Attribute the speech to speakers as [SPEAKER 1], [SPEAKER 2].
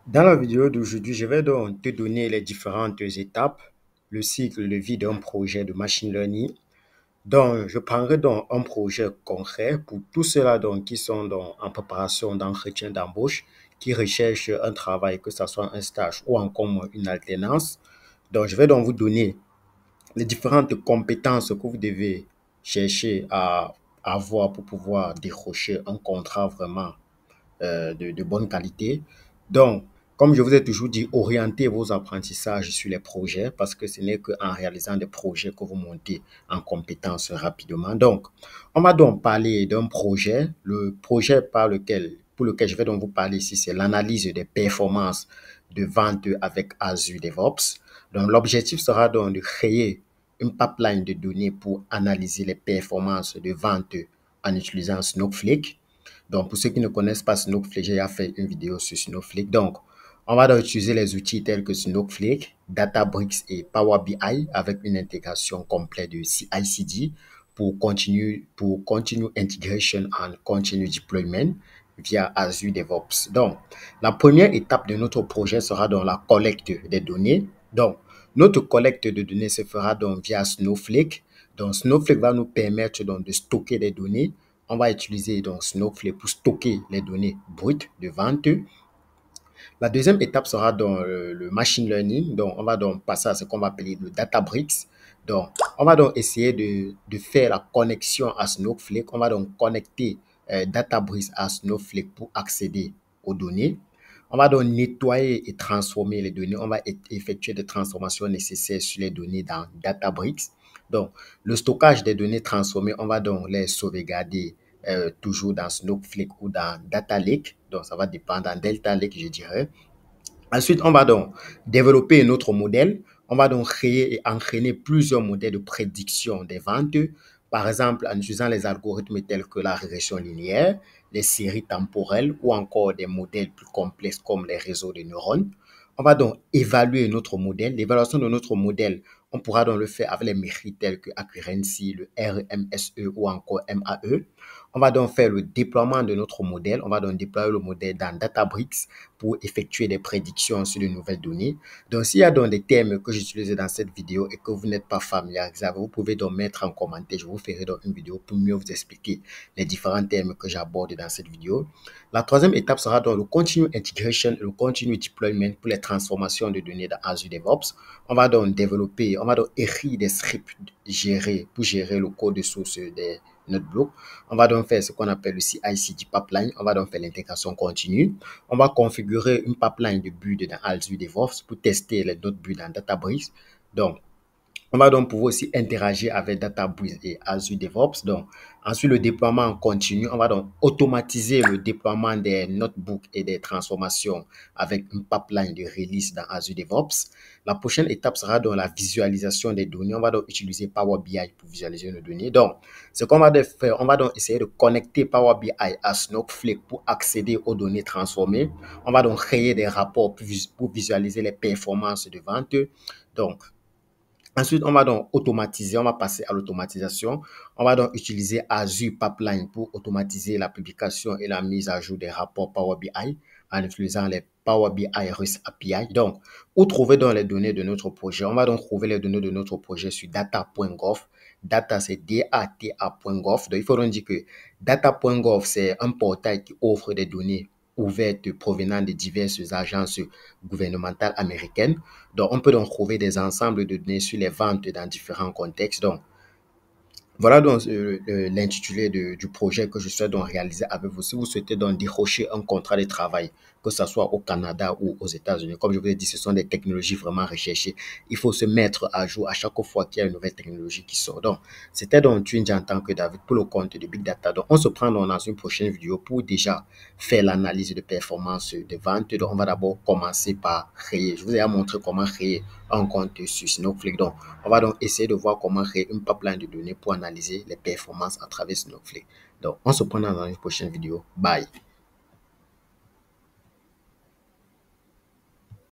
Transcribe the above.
[SPEAKER 1] Dans la vidéo d'aujourd'hui, je vais donc te donner les différentes étapes, le cycle de vie d'un projet de machine learning. Donc, je prendrai donc un projet concret pour tous ceux-là donc, qui sont donc en préparation d'entretien d'embauche, qui recherchent un travail, que ce soit un stage ou encore une alternance. Donc, je vais donc vous donner les différentes compétences que vous devez chercher à avoir pour pouvoir décrocher un contrat vraiment de bonne qualité. Donc, comme je vous ai toujours dit, orientez vos apprentissages sur les projets parce que ce n'est qu'en réalisant des projets que vous montez en compétences rapidement. Donc, on va donc parler d'un projet. Le projet pour lequel je vais donc vous parler ici, c'est l'analyse des performances de vente avec Azure DevOps. Donc, l'objectif sera donc de créer une pipeline de données pour analyser les performances de vente en utilisant Snowflake. Donc, pour ceux qui ne connaissent pas Snowflake, j'ai déjà fait une vidéo sur Snowflake. Donc, on va donc utiliser les outils tels que Snowflake, Databricks et Power BI avec une intégration complète de CI/CD pour continue integration and continue deployment via Azure DevOps. Donc, la première étape de notre projet sera donc la collecte des données. Donc, notre collecte de données se fera donc via Snowflake. Donc, Snowflake va nous permettre donc de stocker des données. On va utiliser donc Snowflake pour stocker les données brutes de vente. La deuxième étape sera dans le machine learning. Donc, on va donc passer à ce qu'on va appeler le Databricks. Donc, on va donc essayer de faire la connexion à Snowflake. On va donc connecter Databricks à Snowflake pour accéder aux données. On va donc nettoyer et transformer les données. On va effectuer des transformations nécessaires sur les données dans Databricks. Donc, le stockage des données transformées, on va donc les sauvegarder toujours dans Snowflake ou dans Data Lake. Donc, ça va dépendre dans Delta Lake, je dirais. Ensuite, on va donc développer un autre modèle. On va donc créer et entraîner plusieurs modèles de prédiction des ventes. Par exemple, en utilisant les algorithmes tels que la régression linéaire, les séries temporelles ou encore des modèles plus complexes comme les réseaux de neurones. On va donc évaluer notre modèle. L'évaluation de notre modèle, on pourra donc le faire avec les métriques tels que accuracy, le RMSE ou encore MAE. On va donc faire le déploiement de notre modèle. On va donc déployer le modèle dans Databricks pour effectuer des prédictions sur de nouvelles données. Donc, s'il y a donc des termes que j'utilise dans cette vidéo et que vous n'êtes pas familiarisé avec, vous pouvez donc mettre en commentaire. Je vous ferai donc une vidéo pour mieux vous expliquer les différents termes que j'aborde dans cette vidéo. La troisième étape sera donc le continue integration et le continue deployment pour les transformations de données dans Azure DevOps. On va donc développer, on va donc écrire des scripts pour gérer le code de source des notebooks. On va donc faire ce qu'on appelle le CI/CD pipeline. On va donc faire l'intégration continue. On va configurer une pipeline de build dans Azure DevOps pour tester les autres builds dans Databricks. Donc, on va donc pouvoir aussi interagir avec Databricks et Azure DevOps. Donc, ensuite, le déploiement en continu. On va donc automatiser le déploiement des notebooks et des transformations avec une pipeline de release dans Azure DevOps. La prochaine étape sera donc la visualisation des données. On va donc utiliser Power BI pour visualiser nos données. Donc, ce qu'on va faire, on va donc essayer de connecter Power BI à Snowflake pour accéder aux données transformées. On va donc créer des rapports pour visualiser les performances de vente. Donc, ensuite, on va donc automatiser, on va passer à l'automatisation. On va donc utiliser Azure Pipeline pour automatiser la publication et la mise à jour des rapports Power BI en utilisant les Power BI REST API. Donc, où trouver donc les données de notre projet? On va donc trouver les données de notre projet sur data.gov. Data, c'est data.gov. Donc, il faut donc dire que data.gov, c'est un portail qui offre des données ouvertes provenant de diverses agences gouvernementales américaines. Donc, on peut donc trouver des ensembles de données sur les ventes dans différents contextes. Donc, voilà donc l'intitulé du projet que je souhaite donc réaliser avec vous. Si vous souhaitez donc décrocher un contrat de travail, que ce soit au Canada ou aux États-Unis, comme je vous ai dit, ce sont des technologies vraiment recherchées. Il faut se mettre à jour à chaque fois qu'il y a une nouvelle technologie qui sort. Donc, c'était donc Twinge en tant que David pour le compte de Big Data. Donc, on se prend donc dans une prochaine vidéo pour déjà faire l'analyse de performance de vente. Donc, on va d'abord commencer par créer. Je vous ai montré comment créer un compte sur Snowflake. Donc, on va donc essayer de voir comment créer une pipeline de données pour analyser les performances à travers Snowflake. Donc, on se prend dans une prochaine vidéo. Bye.